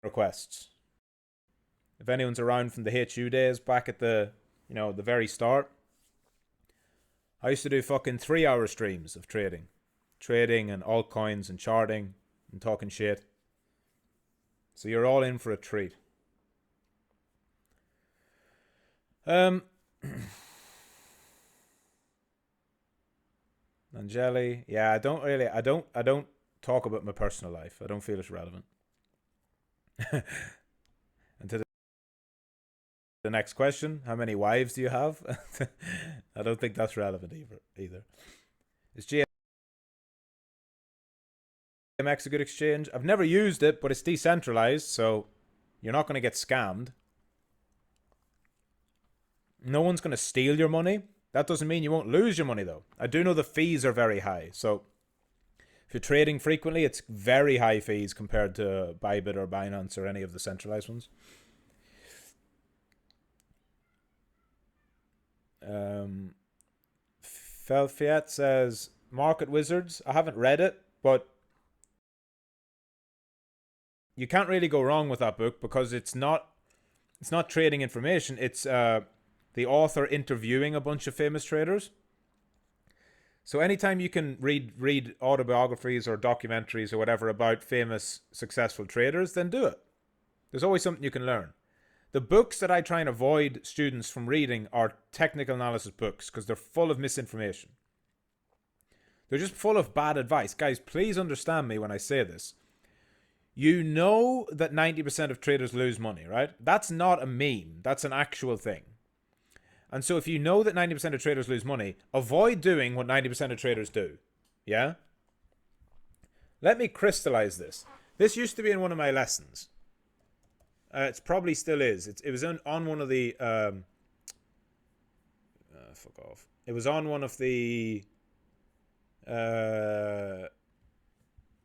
requests. If anyone's around from the HU days back at the very start, I used to do fucking 3-hour streams of trading and altcoins and charting and talking shit. So you're all in for a treat. Angeli, yeah, I don't talk about my personal life. I don't feel it's relevant. And to the next question, how many wives do you have? I don't think that's relevant either. Is GMX a good exchange? I've never used it, but it's decentralized, so you're not going to get scammed. No one's going to steal your money. That doesn't mean you won't lose your money, though. I do know the fees are very high. So if you're trading frequently, it's very high fees compared to Bybit or Binance or any of the centralized ones. Felfiat says, Market Wizards. I haven't read it, but you can't really go wrong with that book because it's not trading information. It's the author interviewing a bunch of famous traders. So anytime you can read autobiographies or documentaries or whatever about famous, successful traders, then do it. There's always something you can learn. The books that I try and avoid students from reading are technical analysis books because they're full of misinformation. They're just full of bad advice. Guys, please understand me when I say this. You know that 90% of traders lose money, right? That's not a meme. That's an actual thing. And so if you know that 90% of traders lose money, avoid doing what 90% of traders do. Yeah? Let me crystallize this. This used to be in one of my lessons. It probably still is. It was on one of the... fuck off. It was on one of the...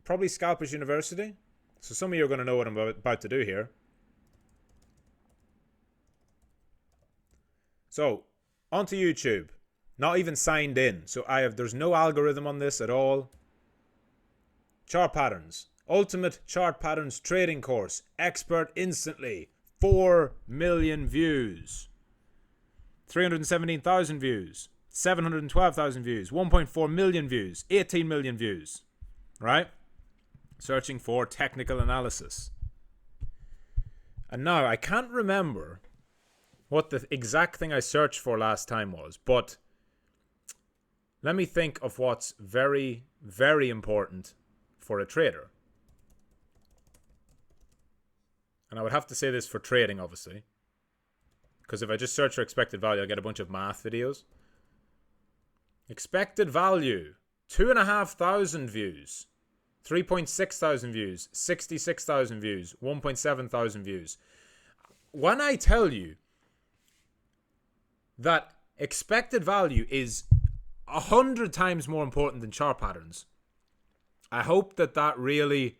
probably Scalpers University. So some of you are going to know what I'm about to do here. So, onto YouTube. Not even signed in. So there's no algorithm on this at all. Chart patterns. Ultimate chart patterns trading course. Expert instantly. 4 million views. 317,000 views. 712,000 views. 1.4 million views. 18 million views. Right? Searching for technical analysis. And now, I can't remember what the exact thing I searched for last time was, but let me think of what's very, very important for a trader. And I would have to say this for trading, obviously, because if I just search for expected value, I'll get a bunch of math videos. Expected value, 2,500 views, 3,600 views, 66,000 views, 1,700 views. When I tell you that expected value is 100 times more important than chart patterns, I hope that really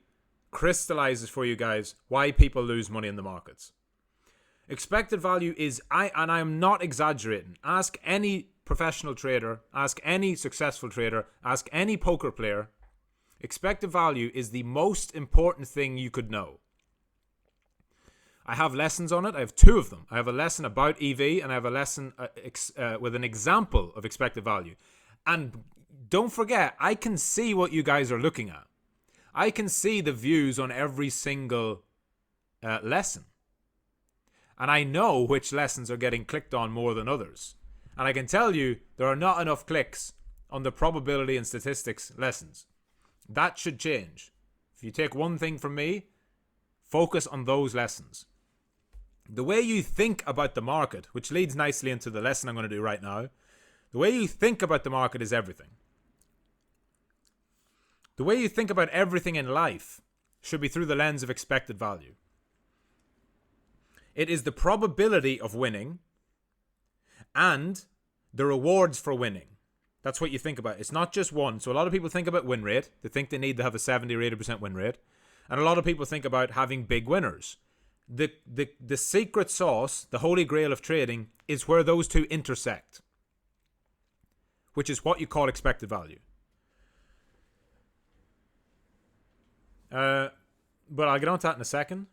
crystallizes for you guys why people lose money in the markets. Expected value is, and I am not exaggerating, ask any professional trader, ask any successful trader, ask any poker player, expected value is the most important thing you could know. I have lessons on it. I have 2 of them. I have a lesson about EV and I have a lesson with an example of expected value. And don't forget, I can see what you guys are looking at. I can see the views on every single lesson. And I know which lessons are getting clicked on more than others. And I can tell you there are not enough clicks on the probability and statistics lessons. That should change. If you take one thing from me, focus on those lessons. The way you think about the market, which leads nicely into the lesson I'm going to do right now, the way you think about the market is everything. The way you think about everything in life should be through the lens of expected value. It is the probability of winning and the rewards for winning. That's what you think about. It's not just one. So a lot of people think about win rate. They think they need to have a 70 or 80% win rate. And a lot of people think about having big winners. The secret sauce, the holy grail of trading, is where those two intersect, which is what you call expected value. But I'll get on to that in a second.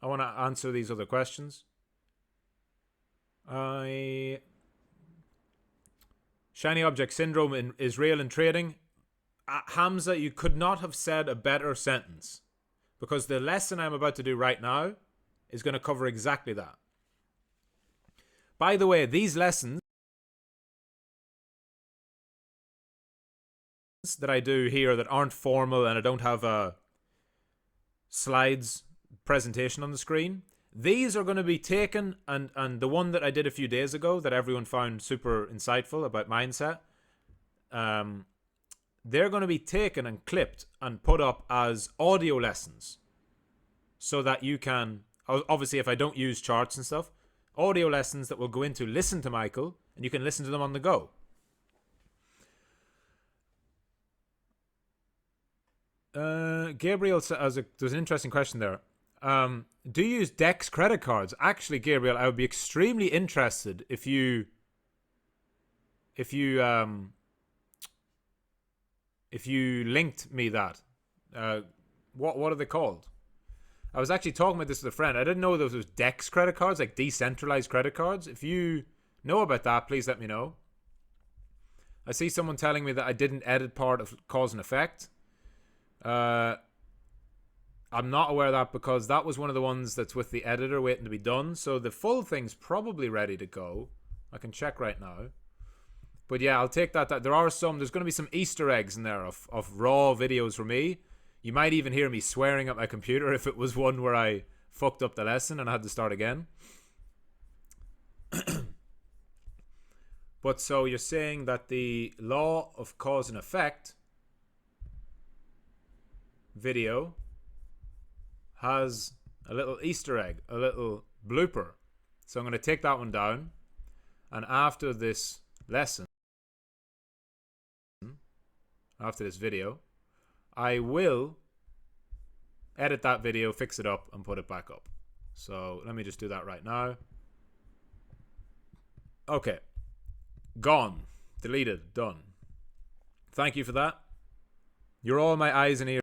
I want to answer these other questions. Shiny object syndrome is real in trading. Hamza, you could not have said a better sentence, because the lesson I'm about to do right now is going to cover exactly that. By the way, these lessons that I do here that aren't formal and I don't have a slides presentation on the screen, these are going to be taken, and the one that I did a few days ago that everyone found super insightful about mindset, they're going to be taken and clipped and put up as audio lessons so that you can, obviously if I don't use charts and stuff, audio lessons that will go into listen to Michael and you can listen to them on the go. Gabriel says, there's an interesting question there. Do you use Dex credit cards? Actually, Gabriel, I would be extremely interested if you linked me that. What are they called? I was actually talking about this with a friend. I didn't know there was Dex credit cards, like decentralized credit cards. If you know about that, please let me know. I see someone telling me that I didn't edit part of cause and effect. I'm not aware of that because that was one of the ones that's with the editor waiting to be done. So the full thing's probably ready to go. I can check right now. But yeah, I'll take that. There's going to be some Easter eggs in there of raw videos for me. You might even hear me swearing at my computer if it was one where I fucked up the lesson and I had to start again. But so you're saying that the law of cause and effect video has a little Easter egg, a little blooper. So I'm going to take that one down, and after this lesson, after this video, I will edit that video, fix it up, and put it back up. So let me just do that right now. Okay. Gone. Deleted. Done. Thank you for that. You're all my eyes and ears.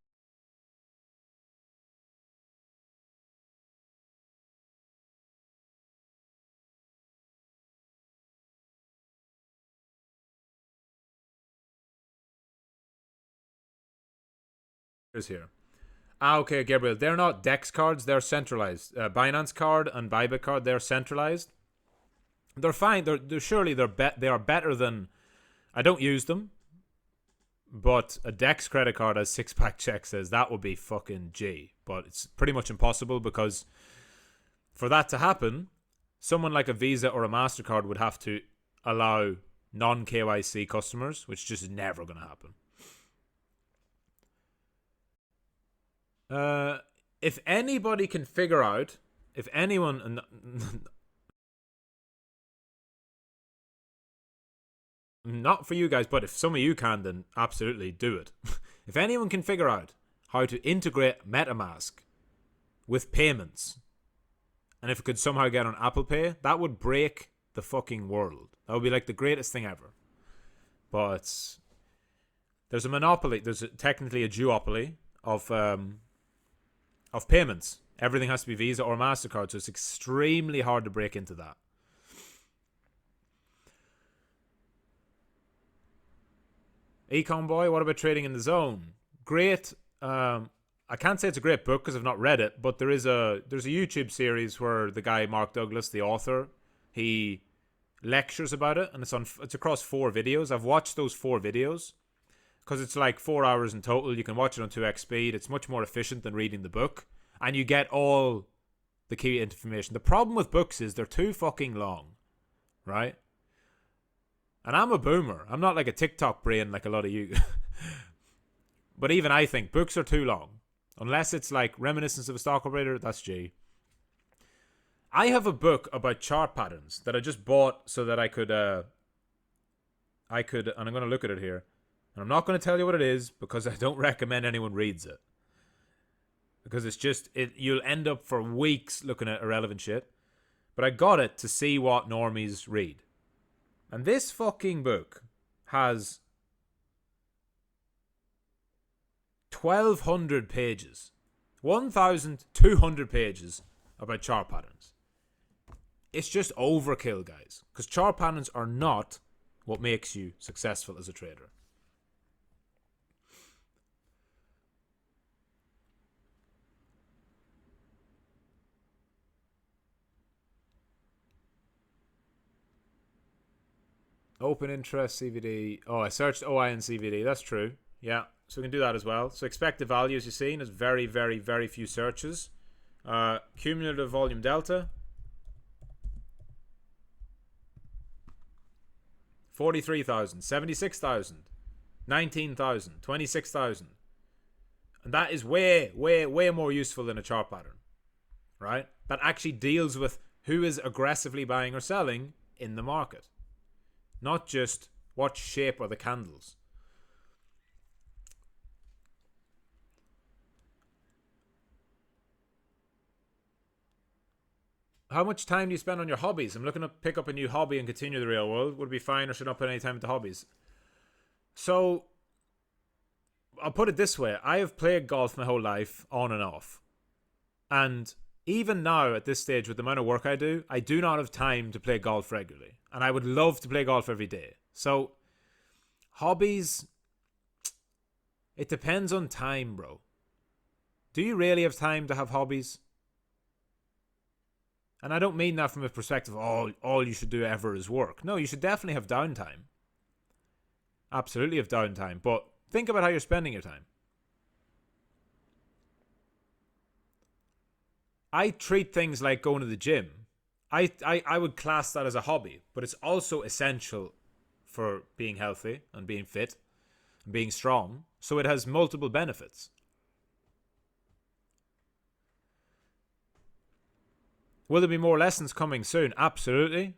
Here. Okay, Gabriel. They're not Dex cards. They're centralized. Binance card and Bybit card. They're centralized. They're fine. They are better than. I don't use them, but a Dex credit card, as Sixpack Check says, that would be fucking G. But it's pretty much impossible because for that to happen, someone like a Visa or a MasterCard would have to allow non-KYC customers, which just is never going to happen. If anybody can figure out, if anyone, not for you guys, but if some of you can, then absolutely do it. If anyone can figure out how to integrate MetaMask with payments, and if it could somehow get on Apple Pay, that would break the fucking world. That would be like the greatest thing ever. But there's a monopoly. There's technically a duopoly of payments. Everything has to be Visa or MasterCard, so it's extremely hard to break into that. Econ Boy, what about Trading in the Zone? Great. I can't say it's a great book because I've not read it, but there's a YouTube series where the guy Mark Douglas, the author, he lectures about it, and it's across 4 videos. I've watched those 4 videos because it's like 4 hours in total. You can watch it on 2x speed. It's much more efficient than reading the book, and you get all the key information. The problem with books is they're too fucking long, right? And I'm a boomer. I'm not like a TikTok brain like a lot of you. But even I think books are too long. Unless it's like Reminiscence of a Stock Operator, that's G. I have a book about chart patterns that I just bought so that I could, and I'm going to look at it here. And I'm not going to tell you what it is because I don't recommend anyone reads it. Because it's just, you'll end up for weeks looking at irrelevant shit. But I got it to see what normies read. And this fucking book has 1,200 pages. 1,200 pages about chart patterns. It's just overkill, guys. Because chart patterns are not what makes you successful as a trader. Open interest, CVD. Oh, I searched OI and CVD. That's true. Yeah, so we can do that as well. So expected value, as you've seen, is very, very, very few searches. Cumulative volume delta. 43,000, 76,000, 19,000, 26,000. And that is way, way, way more useful than a chart pattern, right? That actually deals with who is aggressively buying or selling in the market. Not just what shape are the candles. How much time do you spend on your hobbies? I'm looking to pick up a new hobby and continue the real world. Would it be fine or should I not put any time into hobbies? So, I'll put it this way. I have played golf my whole life, on and off. And even now, at this stage, with the amount of work I do not have time to play golf regularly. And I would love to play golf every day. So, hobbies, it depends on time, bro. Do you really have time to have hobbies? And I don't mean that from a perspective of all you should do ever is work. No, you should definitely have downtime. Absolutely have downtime. But think about how you're spending your time. I treat things like going to the gym. I would class that as a hobby, but it's also essential for being healthy and being fit and being strong. So it has multiple benefits. Will there be more lessons coming soon? Absolutely.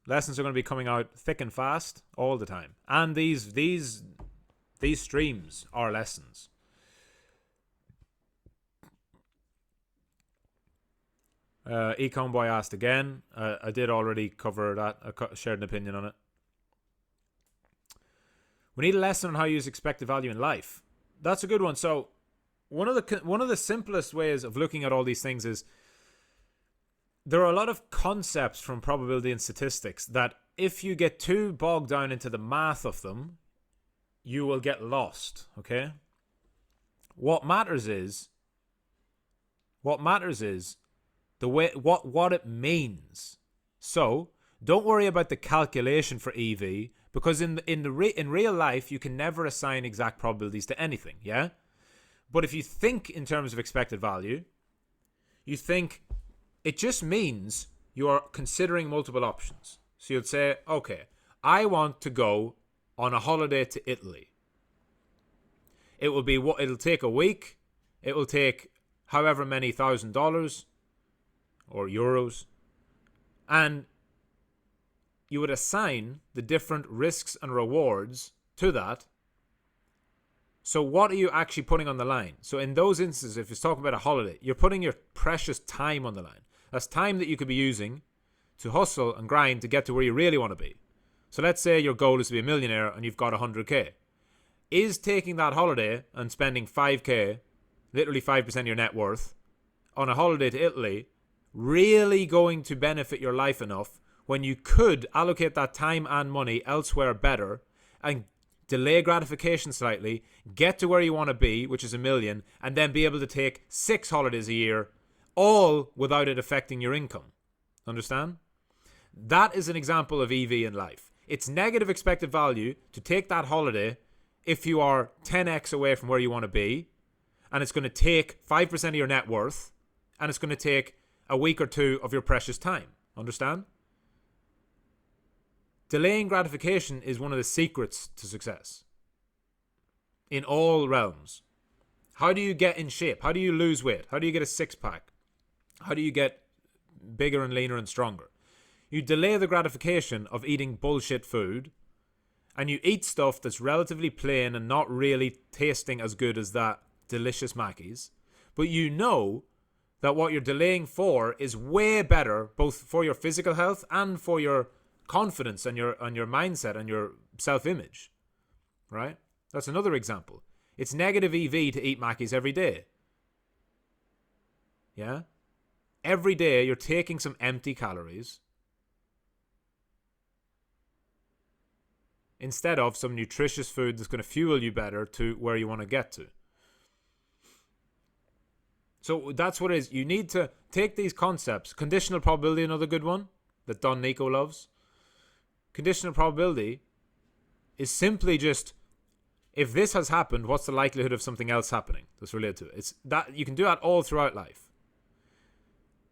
Lessons are going to be coming out thick and fast all the time. And these streams are lessons. Econ Boy asked again. I did already cover that. I shared an opinion on it. We need a lesson on how you use expected value in life. That's a good one. So one of the simplest ways of looking at all these things is there are a lot of concepts from probability and statistics that if you get too bogged down into the math of them, you will get lost, okay? What matters is the way what it means. So, don't worry about the calculation for EV because in real life you can never assign exact probabilities to anything, yeah? But if you think in terms of expected value, you think it just means you are considering multiple options. So you'd say, okay, I want to go on a holiday to Italy. It'll take a week. It will take however many $1,000 or euros. And you would assign the different risks and rewards to that. So what are you actually putting on the line? So in those instances, if it's talking about a holiday, you're putting your precious time on the line. That's time that you could be using to hustle and grind to get to where you really want to be. So let's say your goal is to be a millionaire and you've got 100k. Is taking that holiday and spending 5k, literally 5% of your net worth, on a holiday to Italy, really going to benefit your life enough when you could allocate that time and money elsewhere better and delay gratification slightly, get to where you want to be, which is a million, and then be able to take 6 holidays a year, all without it affecting your income. Understand? That is an example of EV in life. It's negative expected value to take that holiday if you are 10x away from where you want to be, and it's going to take 5% of your net worth, and it's going to take a week or two of your precious time. Understand? Delaying gratification is one of the secrets to success in all realms. How do you get in shape? How do you lose weight? How do you get a six-pack? How do you get bigger and leaner and stronger? You delay the gratification of eating bullshit food, and you eat stuff that's relatively plain and not really tasting as good as that delicious Mackey's, but you know that what you're delaying for is way better, both for your physical health and for your confidence and your mindset and your self-image, right? That's another example. It's negative EV to eat Mackey's every day. Yeah? every day you're taking some empty calories instead of some nutritious food that's going to fuel you better to where you want to get to. So that's what it is. You need to take these concepts. Conditional probability, another good one that Don Nico loves. Conditional probability is simply just, if this has happened, what's the likelihood of something else happening that's related to it? It's that you can do that all throughout life.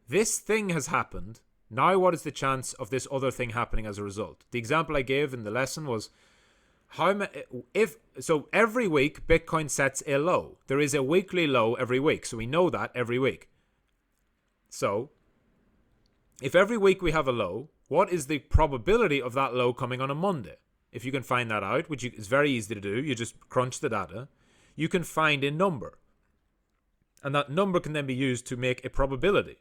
This thing has happened. Now what is the chance of this other thing happening as a result? The example I gave in the lesson was every week Bitcoin sets a low. There is a weekly low every week. So we know that every week. So if every week we have a low, what is the probability of that low coming on a Monday? If you can find that out, which is very easy to do, you just crunch the data, you can find a number. And that number can then be used to make a probability.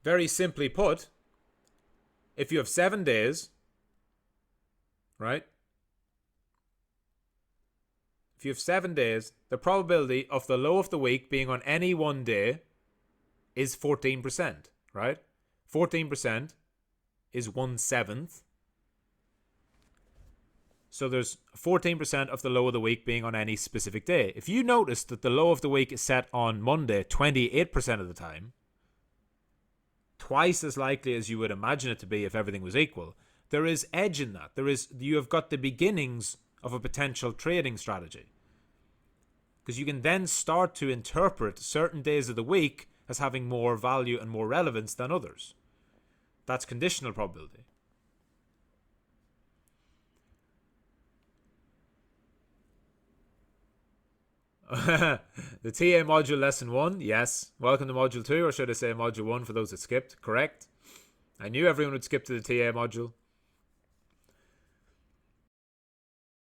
Very simply put, if you have 7 days, right? If you have 7 days, the probability of the low of the week being on any one day is 14%, right? 14% is 1/7. So there's 14% of the low of the week being on any specific day. If you notice that the low of the week is set on Monday 28% of the time, twice as likely as you would imagine it to be if everything was equal, there is edge in that. You have got the beginnings of a potential trading strategy. Because you can then start to interpret certain days of the week as having more value and more relevance than others. That's conditional probability. The TA module lesson 1, yes. Welcome to module 2, or should I say module 1 for those that skipped. Correct. I knew everyone would skip to the TA module.